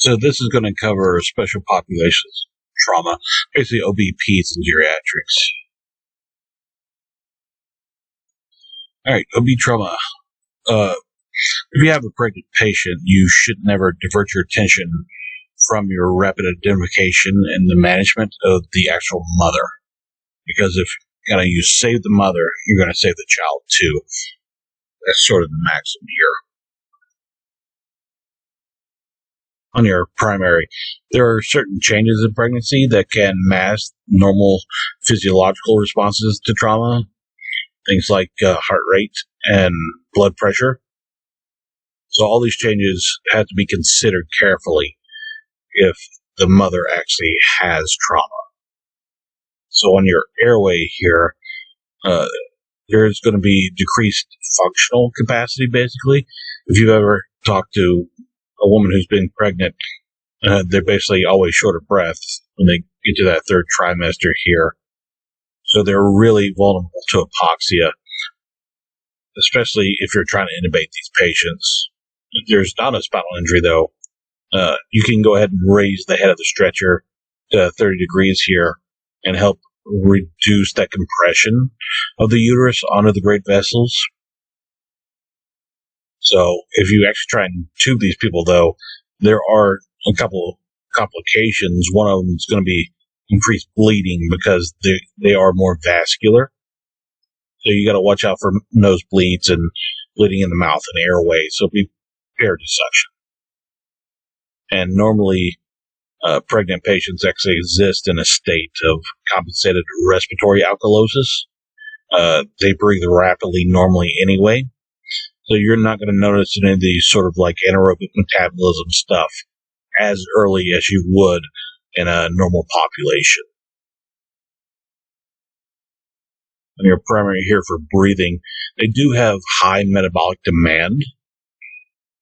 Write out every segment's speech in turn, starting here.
So this is going to cover special populations trauma, basically OB, peds, and geriatrics. All right, OB trauma. If you have a pregnant patient, you should never divert your attention from your rapid identification and the management of the actual mother. Because if you save the mother, you're going to save the child too. That's sort of the maxim here. On your primary, there are certain changes in pregnancy that can mask normal physiological responses to trauma. Things like heart rate and blood pressure. So all these changes have to be considered carefully if the mother actually has trauma. So on your airway here, there's going to be decreased functional capacity, basically. If you've ever talked to a woman who's been pregnant, they're basically always short of breath when they get to that third trimester here. So they're really vulnerable to hypoxia, especially if you're trying to intubate these patients. If there's not a spinal injury, though, you can go ahead and raise the head of the stretcher to 30 degrees here and help reduce that compression of the uterus onto the great vessels. So if you actually try and tube these people, though, there are a couple of complications. One of them is going to be increased bleeding because they are more vascular. So you got to watch out for nosebleeds and bleeding in the mouth and airway. So be prepared to suction. And normally, pregnant patients actually exist in a state of compensated respiratory alkalosis. They breathe rapidly normally anyway. So you're not going to notice any of these sort of like anaerobic metabolism stuff as early as you would in a normal population. On your primary here for breathing, they do have high metabolic demand,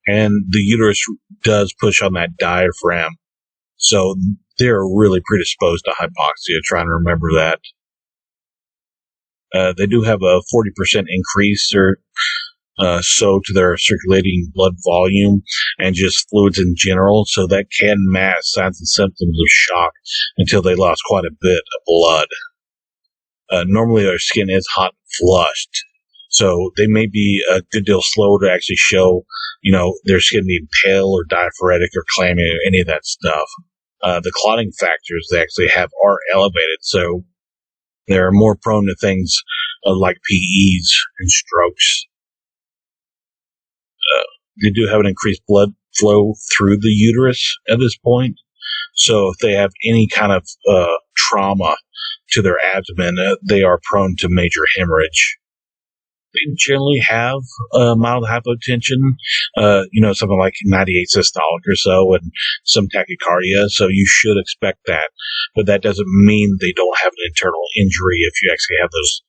and the uterus does push on that diaphragm. So they're really predisposed to hypoxia. Trying to remember that. They do have a 40% increase or so to their circulating blood volume and just fluids in general. So that can mask signs and symptoms of shock until they lost quite a bit of blood. Normally their skin is hot and flushed. So they may be a good deal slower to actually show, their skin being pale or diaphoretic or clammy or any of that stuff. The clotting factors they actually have are elevated, so they're more prone to things like PEs and strokes. They do have an increased blood flow through the uterus at this point, so if they have any kind of trauma to their abdomen, they are prone to major hemorrhage. They generally have mild hypotension, something like 98 systolic or so, and some tachycardia, so you should expect that. But that doesn't mean they don't have an internal injury if you actually have those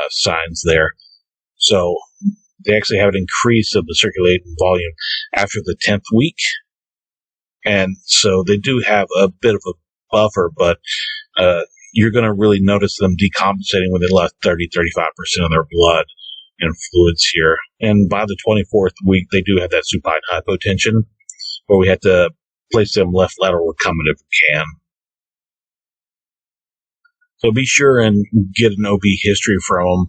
signs there. So they actually have an increase of the circulating volume after the 10th week. And so they do have a bit of a buffer, but you're going to really notice them decompensating when they lost 30-35% of their blood and fluids here. And by the 24th week, they do have that supine hypotension, where we have to place them left lateral recumbent if we can. So be sure and get an OB history from them.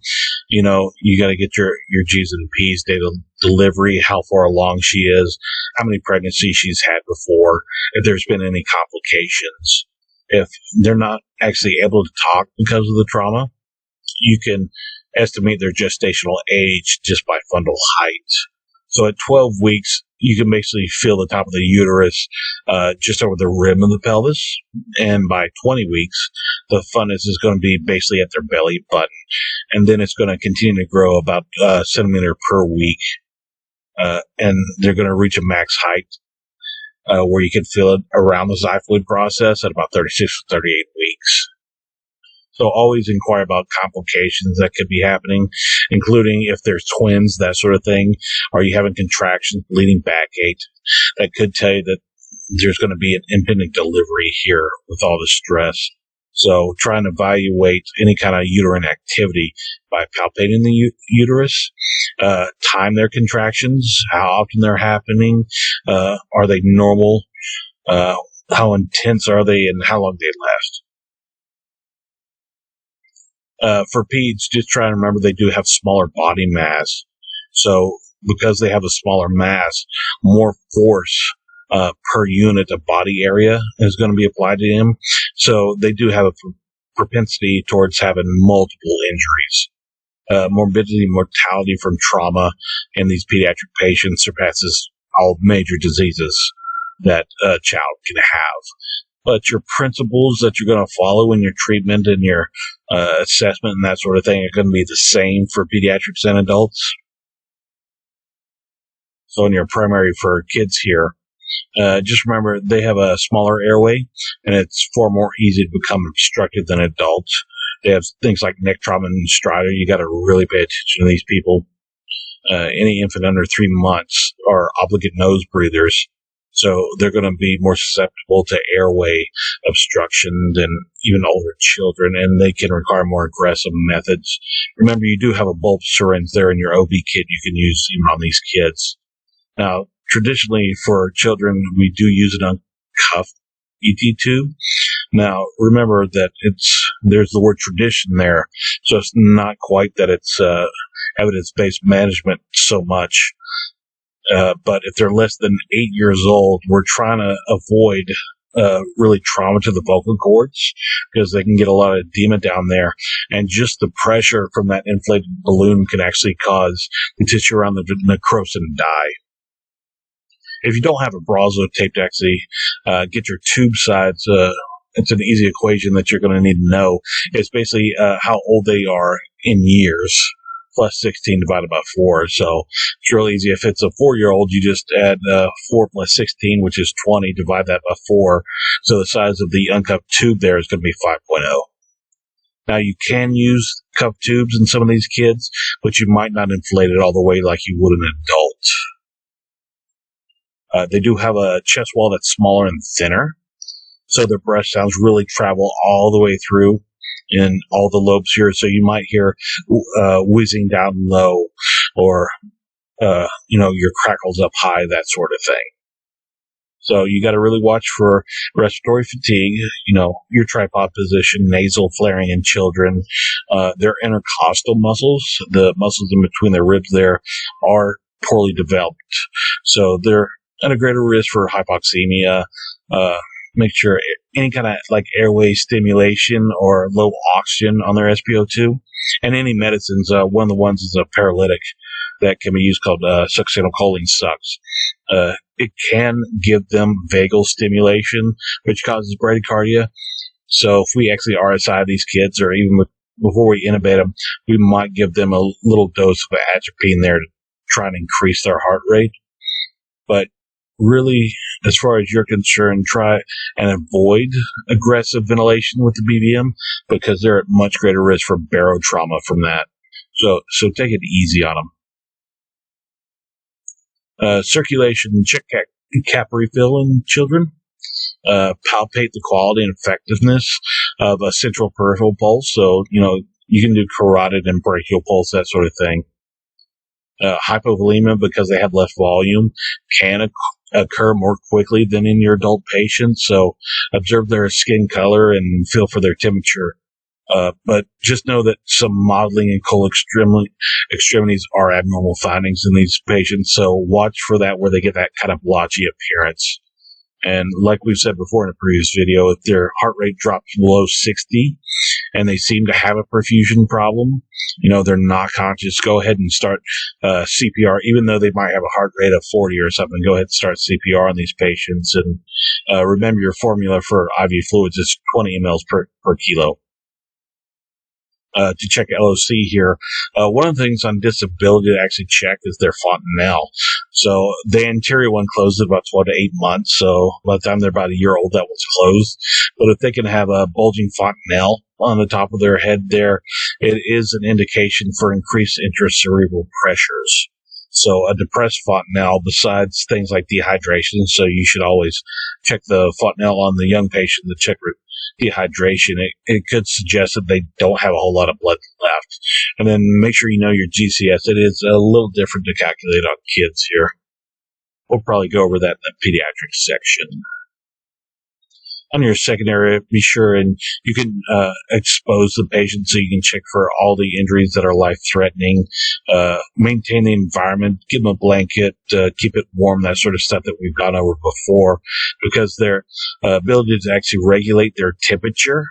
You got to get your G's and P's, date of delivery, how far along she is, how many pregnancies she's had before, if there's been any complications. If they're not actually able to talk because of the trauma, you can estimate their gestational age just by fundal height. So at 12 weeks, you can basically feel the top of the uterus just over the rim of the pelvis. And by 20 weeks, the fundus is going to be basically at their belly button. And then it's going to continue to grow about a centimeter per week. And they're going to reach a max height where you can feel it around the xiphoid process at about 36 to 38 weeks. So always inquire about complications that could be happening, including if there's twins, that sort of thing. Are you having contractions, bleeding backache? That could tell you that there's going to be an impending delivery here with all the stress. So try and evaluate any kind of uterine activity by palpating the uterus, time their contractions, how often they're happening, are they normal, How intense are they and how long they last? For peds, just try to remember they do have smaller body mass. So because they have a smaller mass, more force per unit of body area is going to be applied to them. So they do have a propensity towards having multiple injuries. Morbidity and mortality from trauma in these pediatric patients surpasses all major diseases that a child can have. But your principles that you're going to follow in your treatment and your assessment and that sort of thing are going to be the same for pediatrics and adults. So in your primary for kids here, just remember they have a smaller airway, and it's far more easy to become obstructed than adults. They have things like neck trauma and stridor. You got to really pay attention to these people. Any infant under 3 months are obligate nose breathers, so they're going to be more susceptible to airway obstruction than even older children, and they can require more aggressive methods. Remember, you do have a bulb syringe there in your OB kit you can use even on these kids. Now, traditionally for children, we do use an uncuffed ET tube. Now, remember that there's the word tradition there, so it's not quite that it's evidence-based management so much. But if they're less than 8 years old, we're trying to avoid really trauma to the vocal cords because they can get a lot of edema down there, and just the pressure from that inflated balloon can actually cause the tissue around the necrosis and die. If you don't have a Brazo tape to actually get your tube sides, it's an easy equation that you're going to need to know. It's basically how old they are in years, plus 16 divided by 4. So it's real easy. If it's a 4-year-old, you just add 4 plus 16, which is 20, divide that by 4. So the size of the uncuffed tube there is going to be 5.0. Now, you can use cuffed tubes in some of these kids, but you might not inflate it all the way like you would an adult. They do have a chest wall that's smaller and thinner, so their breath sounds really travel all the way through in all the lobes here. So you might hear whizzing down low, or your crackles up high, that sort of thing. So you got to really watch for respiratory fatigue, your tripod position, nasal flaring in children. Their intercostal muscles, the muscles in between their ribs there, are poorly developed, so they're at a greater risk for hypoxemia. Make sure any kind of like airway stimulation or low oxygen on their SpO2, and any medicines. One of the ones is a paralytic that can be used called succinylcholine sucks. It can give them vagal stimulation, which causes bradycardia. So if we actually RSI these kids, or even before we intubate them, we might give them a little dose of atropine there to try and increase their heart rate. But really, as far as you're concerned, try and avoid aggressive ventilation with the BVM, because they're at much greater risk for barotrauma from that. So take it easy on them. Circulation check cap refill in children. Palpate the quality and effectiveness of a central peripheral pulse. So, you can do carotid and brachial pulse, that sort of thing. Hypovolemia, because they have less volume, can occur more quickly than in your adult patients. So observe their skin color and feel for their temperature. But just know that some modeling and cold extremities are abnormal findings in these patients. So watch for that, where they get that kind of blotchy appearance. And like we've said before in a previous video, if their heart rate drops below 60 and they seem to have a perfusion problem, they're not conscious, go ahead and start CPR. Even though they might have a heart rate of 40 or something, go ahead and start CPR on these patients. And remember, your formula for IV fluids is 20 mLs per kilo. To check LOC here, one of the things on disability to actually check is their fontanelle. So the anterior one closes at about 12 to 8 months. So by the time they're about a year old, that one's closed. But if they can have a bulging fontanelle on the top of their head there, it is an indication for increased intracerebral pressures. So a depressed fontanelle, besides things like dehydration, so you should always check the fontanelle on the young patient to check dehydration. It could suggest that they don't have a whole lot of blood left. And then make sure you know your GCS. It is a little different to calculate on kids here. We'll probably go over that in the pediatrics section. on your secondary, be sure and you can expose the patient so you can check for all the injuries that are life-threatening. Maintain the environment, give them a blanket, keep it warm, that sort of stuff that we've gone over before, because their ability to actually regulate their temperature,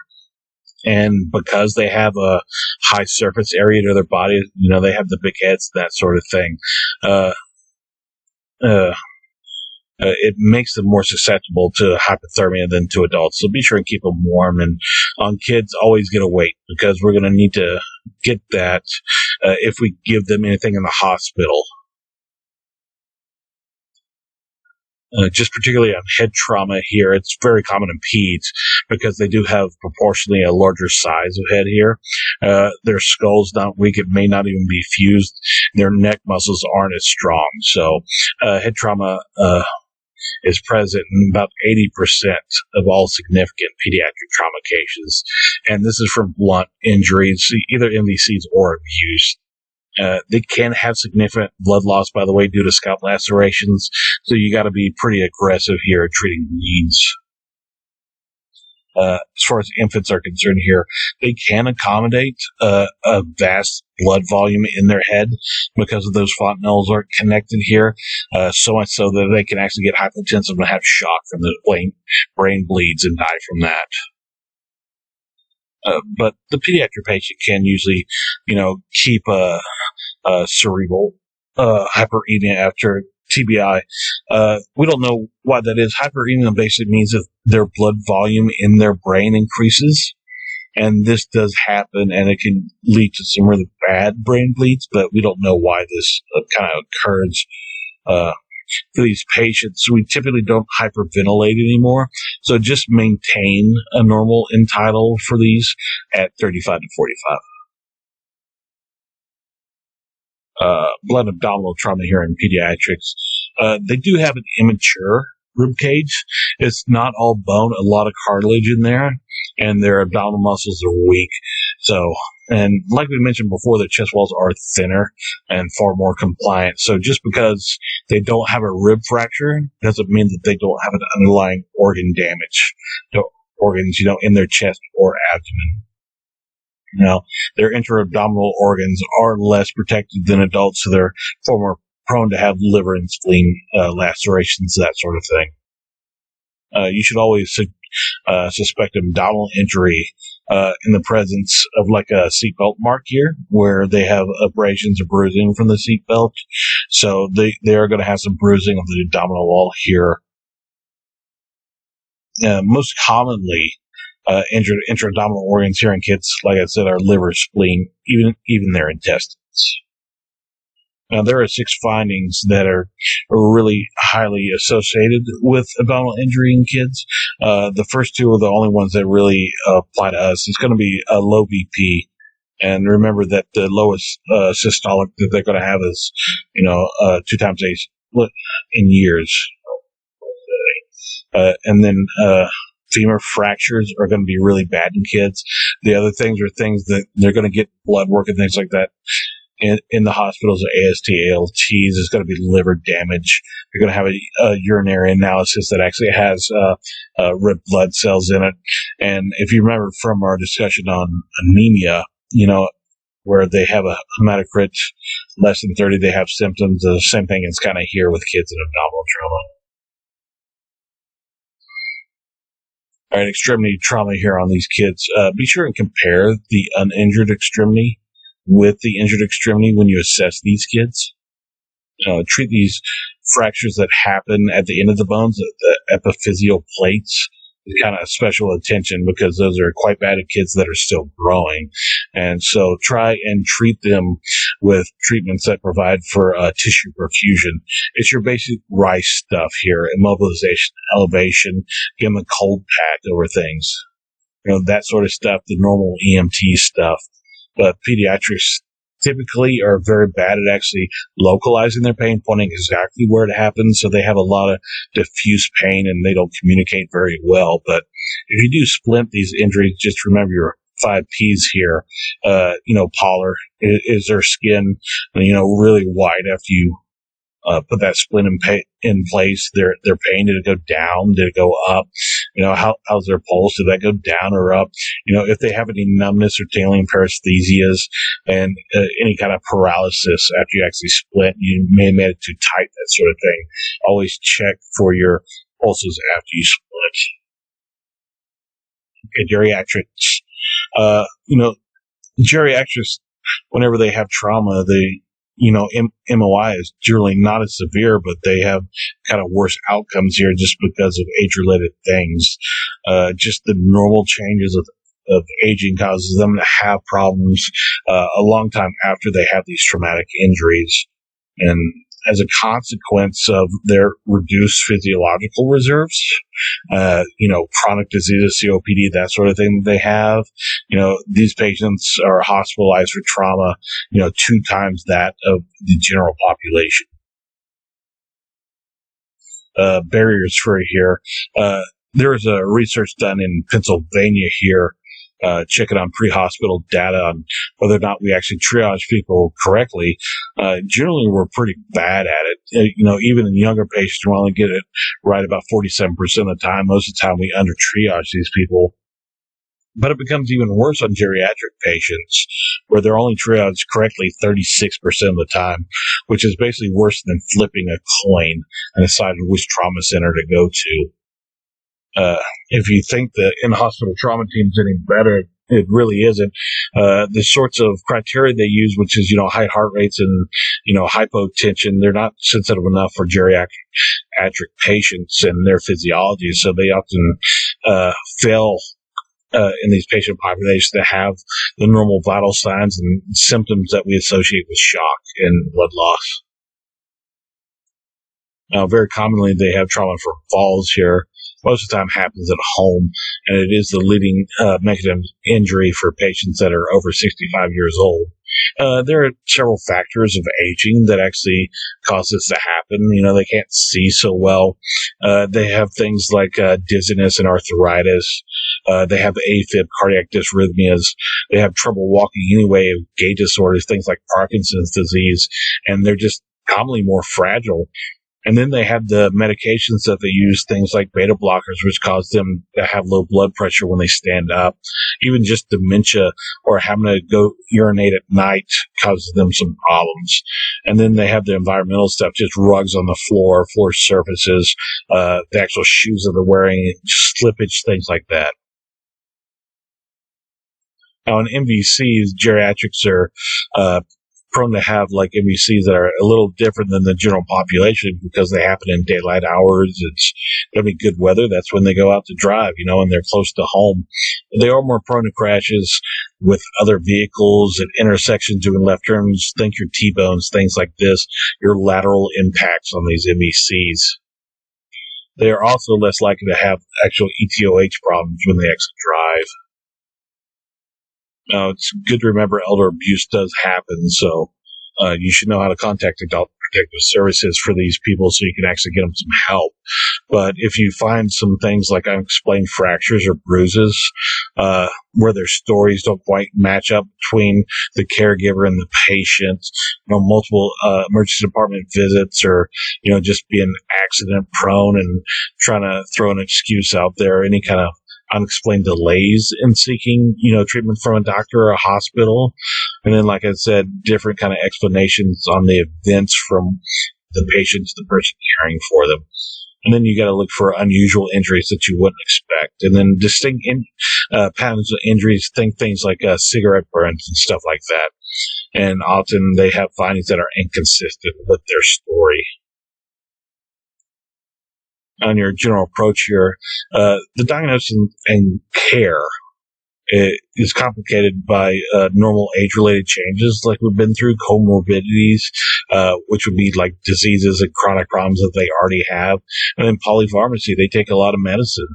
and because they have a high surface area to their body, they have the big heads, that sort of thing. It makes them more susceptible to hypothermia than to adults. So be sure and keep them warm. And on kids, always get a weight, because we're going to need to get that if we give them anything in the hospital. Just particularly on head trauma here, it's very common in peds because they do have proportionally a larger size of head here. Their skull's not weak. It may not even be fused. Their neck muscles aren't as strong. So head trauma is present in about 80% of all significant pediatric trauma cases. And this is from blunt injuries, either MVCs or abuse. They can have significant blood loss, by the way, due to scalp lacerations. So you got to be pretty aggressive here treating needs. As far as infants are concerned here, they can accommodate a vast blood volume in their head because of those fontanelles are connected here, so much so that they can actually get hypotensive and have shock from the brain bleeds and die from that. But the pediatric patient can usually, keep a cerebral hyperemia after TBI. We don't know why that is. Hyperemia basically means that their blood volume in their brain increases. And this does happen, and it can lead to some really bad brain bleeds, but we don't know why this kind of occurs for these patients. We typically don't hyperventilate anymore, so just maintain a normal end-tidal for these at 35 to 45. Blood abdominal trauma here in pediatrics. They do have an immature rib cage. It's not all bone, a lot of cartilage in there, and their abdominal muscles are weak. So, and like we mentioned before, the chest walls are thinner and far more compliant. So just because they don't have a rib fracture doesn't mean that they don't have an underlying organ damage to organs, in their chest or abdomen. Now, their intra-abdominal organs are less protected than adults, so they're far more prone to have liver and spleen lacerations, that sort of thing. You should always suspect abdominal injury in the presence of like a seatbelt mark here, where they have abrasions or bruising from the seatbelt. So they are going to have some bruising of the abdominal wall here. Most commonly, injured intra-abdominal organs here in kids, like I said, are liver, spleen, even their intestines. Now, there are 6 findings that are really highly associated with abdominal injury in kids. The first 2 are the only ones that really apply to us. It's going to be a low BP. And remember that the lowest systolic that they're going to have is, 2 times a in years. And then femur fractures are going to be really bad in kids. The other things are things that they're going to get blood work and things like that. In the hospitals, AST, ALTs, is going to be liver damage. You're going to have a urinary analysis that actually has red blood cells in it. And if you remember from our discussion on anemia, where they have a hematocrit less than 30, they have symptoms. The same thing is kind of here with kids in abdominal trauma. All right, extremity trauma here on these kids. Be sure and compare the uninjured extremity with the injured extremity when you assess these kids. Treat these fractures that happen at the end of the bones, the epiphyseal plates, with kind of special attention, because those are quite bad at kids that are still growing. And so try and treat them with treatments that provide for tissue perfusion. It's your basic rice stuff here: immobilization, elevation, give them a cold pack over things. That sort of stuff, the normal EMT stuff. But pediatrics typically are very bad at actually localizing their pain, pointing exactly where it happens. So they have a lot of diffuse pain and they don't communicate very well. But if you do splint these injuries, just remember your 5 P's here. Pallor, is their skin, really white after you put that splint in place. Their pain, did it go down? Did it go up? How's their pulse? Did that go down or up? If they have any numbness or tingling paresthesias and any kind of paralysis after you actually splint, you may have made it too tight, that sort of thing. Always check for your pulses after you split. Okay, geriatrics. Geriatrics, whenever they have trauma, MOI is generally not as severe, but they have kind of worse outcomes here just because of age-related things. Just the normal changes of aging causes them to have problems a long time after they have these traumatic injuries. And as a consequence of their reduced physiological reserves, chronic diseases, COPD, that sort of thing they have, these patients are hospitalized for trauma, 2 times that of the general population. Barriers for here. There was a research done in Pennsylvania here, checking on pre-hospital data on whether or not we actually triage people correctly. Generally, we're pretty bad at it. Even in younger patients, we only get it right about 47% of the time. Most of the time, we under-triage these people. But it becomes even worse on geriatric patients, where they're only triaged correctly 36% of the time, which is basically worse than flipping a coin and deciding which trauma center to go to. If you think the in-hospital trauma team is any better, it really isn't. The sorts of criteria they use, which is, high heart rates and, hypotension, they're not sensitive enough for geriatric patients and their physiology. So they often, fail, in these patient populations that have the normal vital signs and symptoms that we associate with shock and blood loss. Now, very commonly, they have trauma from falls here. Most of the time happens at home, and it is the leading mechanism of injury for patients that are over 65 years old. There are several factors of aging that actually cause this to happen. They can't see so well. They have things like dizziness and arthritis. They have AFib, cardiac dysrhythmias. They have trouble walking anyway, gait disorders, things like Parkinson's disease, and they're just commonly more fragile. And then they have the medications that they use, things like beta blockers, which cause them to have low blood pressure when they stand up. Even just dementia or having to go urinate at night causes them some problems. And then they have the environmental stuff, just rugs on the floor surfaces, the actual shoes that they're wearing, slippage, things like that. Now, in MVCs, geriatrics are prone to have like MVCs that are a little different than the general population because they happen in daylight hours. It's going to be good weather. That's when they go out to drive, and they're close to home. They are more prone to crashes with other vehicles at intersections doing left turns. Think your T-bones, things like this, your lateral impacts on these MVCs. They are also less likely to have actual ETOH problems when they actually drive. Now, it's good to remember elder abuse does happen, so you should know how to contact Adult Protective Services for these people so you can actually get them some help. But if you find some things like unexplained fractures or bruises, where their stories don't quite match up between the caregiver and the patient, multiple emergency department visits, or just being accident prone and trying to throw an excuse out there, any kind of unexplained delays in seeking, treatment from a doctor or a hospital. And then, like I said, different kind of explanations on the events from the patient to the person caring for them. And then you got to look for unusual injuries that you wouldn't expect. And then distinct patterns of injuries, think things like cigarette burns and stuff like that. And often they have findings that are inconsistent with their story. On your general approach here, the diagnosis and care is complicated by normal age-related changes like we've been through, comorbidities, which would be like diseases and chronic problems that they already have, and then polypharmacy. They take a lot of medicine.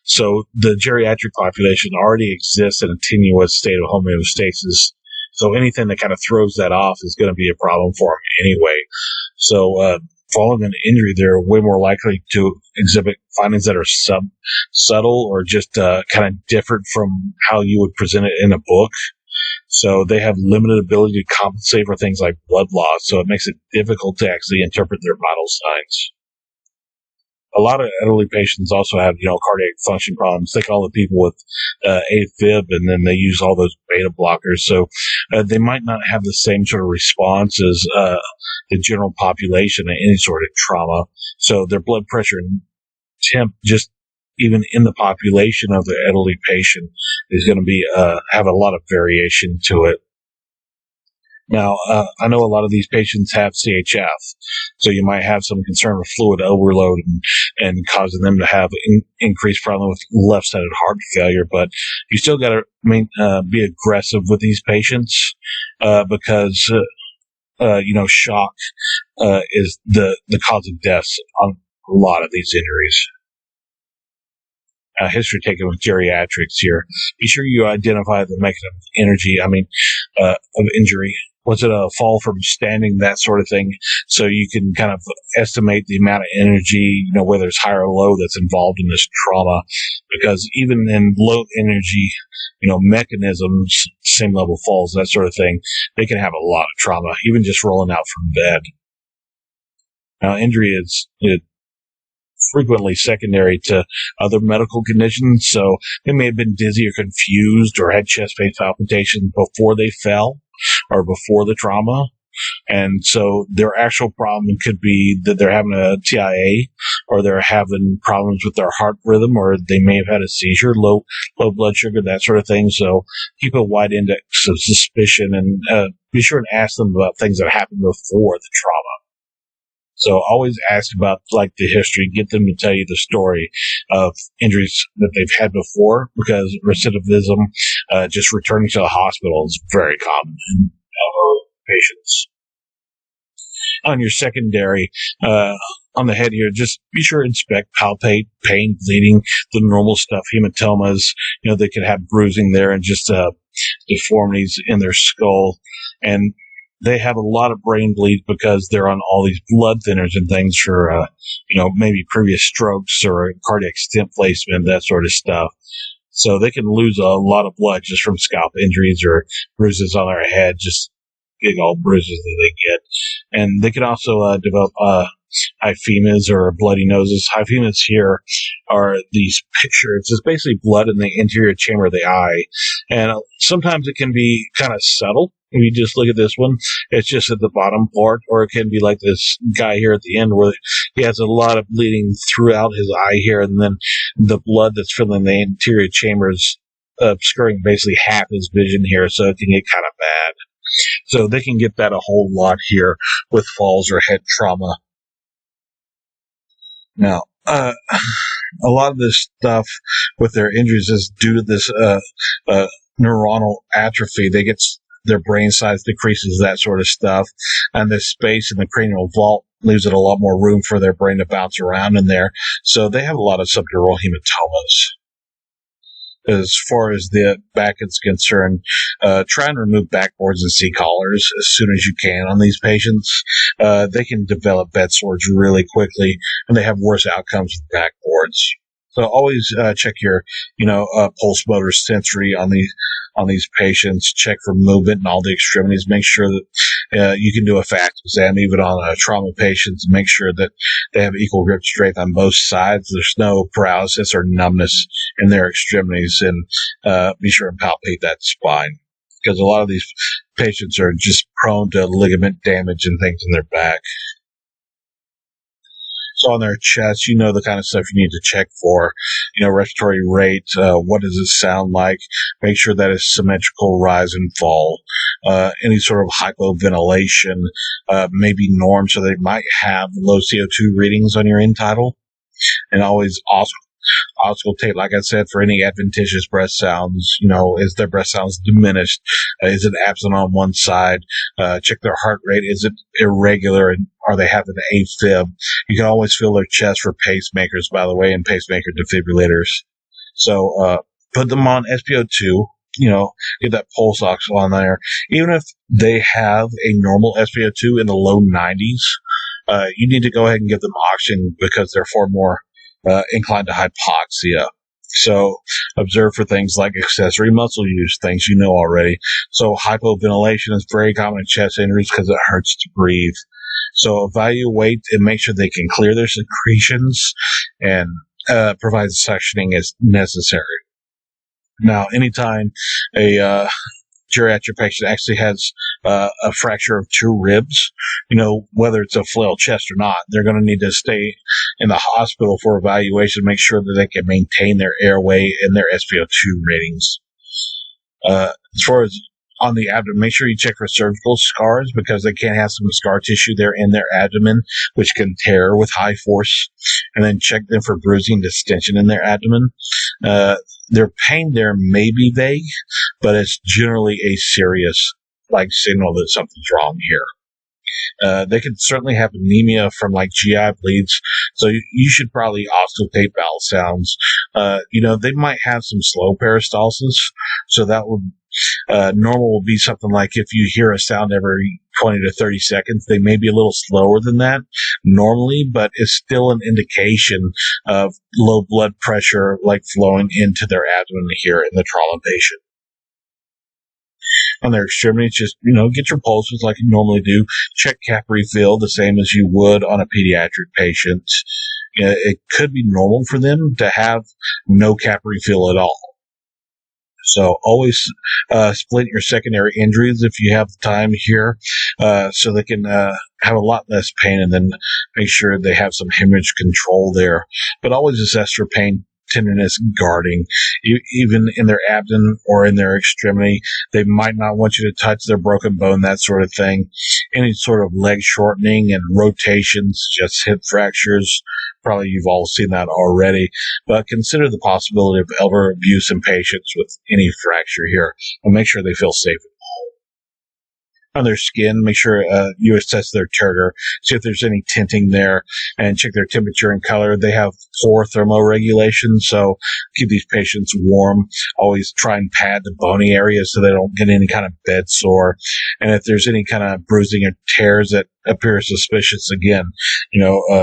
So the geriatric population already exists in a tenuous state of homeostasis. So anything that kind of throws that off is going to be a problem for them anyway. So, following an injury, they're way more likely to exhibit findings that are subtle or just kind of different from how you would present it in a book. So they have limited ability to compensate for things like blood loss. So it makes it difficult to actually interpret their vital signs. A lot of elderly patients also have, cardiac function problems. Think all the people with AFib, and then they use all those beta blockers. So they might not have the same sort of response as the general population to any sort of trauma. So their blood pressure and temp, just even in the population of the elderly patient, is going to be have a lot of variation to it. Now, I know a lot of these patients have CHF, so you might have some concern with fluid overload and causing them to have increased problem with left-sided heart failure. But you still got to be aggressive with these patients because shock is the cause of deaths on a lot of these injuries. History taken with geriatrics here. Be sure you identify the mechanism of injury. Was it a fall from standing, that sort of thing? So you can kind of estimate the amount of energy, whether it's high or low, that's involved in this trauma. Because even in low energy, mechanisms, same level falls, that sort of thing, they can have a lot of trauma, even just rolling out from bed. Now, injury is frequently secondary to other medical conditions. So they may have been dizzy or confused or had chest pain palpitations before they fell or before the trauma. And so their actual problem could be that they're having a TIA, or they're having problems with their heart rhythm, or they may have had a seizure, low blood sugar, that sort of thing. So keep a wide index of suspicion, and be sure and ask them about things that happened before the trauma. So always ask about the history, get them to tell you the story of injuries that they've had before, because recidivism, just returning to the hospital, is very common in elderly patients. On your secondary, on the head here, just be sure to inspect, palpate, pain, bleeding, the normal stuff, hematomas, they could have bruising there and just deformities in their skull. And they have a lot of brain bleed because they're on all these blood thinners and things for, maybe previous strokes or cardiac stent placement, that sort of stuff. So they can lose a lot of blood just from scalp injuries or bruises on their head, just big old bruises that they get. And they can also develop hyphemas or bloody noses. Hyphemas here are these pictures. It's basically blood in the interior chamber of the eye. And sometimes it can be kind of subtle. If you just look at this one, it's just at the bottom part, or it can be like this guy here at the end where he has a lot of bleeding throughout his eye here, and then the blood that's filling the interior chambers obscuring basically half his vision here, so it can get kind of bad. So they can get that a whole lot here with falls or head trauma. Now, a lot of this stuff with their injuries is due to this neuronal atrophy. They get their brain size decreases, that sort of stuff, and the space in the cranial vault leaves it a lot more room for their brain to bounce around in there. So they have a lot of subdural hematomas. As far as the back is concerned, try and remove backboards and C-collars as soon as you can on these patients. They can develop bed sores really quickly, and they have worse outcomes with backboards. So always check your, pulse motor sensory on these patients. Check for movement in all the extremities. Make sure that you can do a FACT exam even on trauma patients, and make sure that they have equal grip strength on both sides. There's no paralysis or numbness in their extremities, and be sure and palpate that spine, because a lot of these patients are just prone to ligament damage and things in their back. So on their chest, the kind of stuff you need to check for, respiratory rate, what does it sound like? Make sure that it's symmetrical rise and fall. Any sort of hypoventilation, maybe norm, so they might have low CO2 readings on your end tidal. And always auscultate, like I said, for any adventitious breath sounds. Is their breath sounds diminished? Is it absent on one side? Check their heart rate. Is it irregular? And are they having an AFib? You can always feel their chest for pacemakers, by the way, and pacemaker defibrillators. So put them on SpO2. Get that pulse ox on there. Even if they have a normal SpO2 in the low 90s, you need to go ahead and give them oxygen, because they're far more inclined to hypoxia. So observe for things like accessory muscle use, things you know already. So hypoventilation is very common in chest injuries because it hurts to breathe. So evaluate and make sure they can clear their secretions and provide suctioning as necessary. Now, anytime a geriatric patient actually has a fracture of two ribs, whether it's a flail chest or not, they're going to need to stay in the hospital for evaluation to make sure that they can maintain their airway and their SpO2 ratings. As far as on the abdomen, make sure you check for surgical scars because they can have some scar tissue there in their abdomen, which can tear with high force. And then check them for bruising, distension in their abdomen. Their pain there may be vague, but it's generally a serious signal that something's wrong here. They can certainly have anemia from GI bleeds, so you should probably auscultate bowel sounds. They might have some slow peristalsis, so that would normal will be something like if you hear a sound every 20 to 30 seconds, they may be a little slower than that normally, but it's still an indication of low blood pressure flowing into their abdomen here in the trauma patient. On their extremities, just, get your pulses like you normally do. Check cap refill the same as you would on a pediatric patient. It could be normal for them to have no cap refill at all. So always split your secondary injuries if you have the time here, so they can have a lot less pain, and then make sure they have some hemorrhage control there. But always assess for pain, tenderness, guarding. Even in their abdomen or in their extremity, they might not want you to touch their broken bone, that sort of thing. Any sort of leg shortening and rotations, just hip fractures. Probably you've all seen that already, but consider the possibility of elbow abuse in patients with any fracture here, and make sure they feel safe at home. On their skin, make sure you assess their turgor, see if there's any tinting there, and check their temperature and color. They have poor thermoregulation, so keep these patients warm. Always try and pad the bony areas so they don't get any kind of bed sore. And if there's any kind of bruising or tears that appear suspicious, again,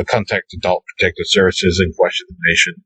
contact Adult Protective Services and question the patient.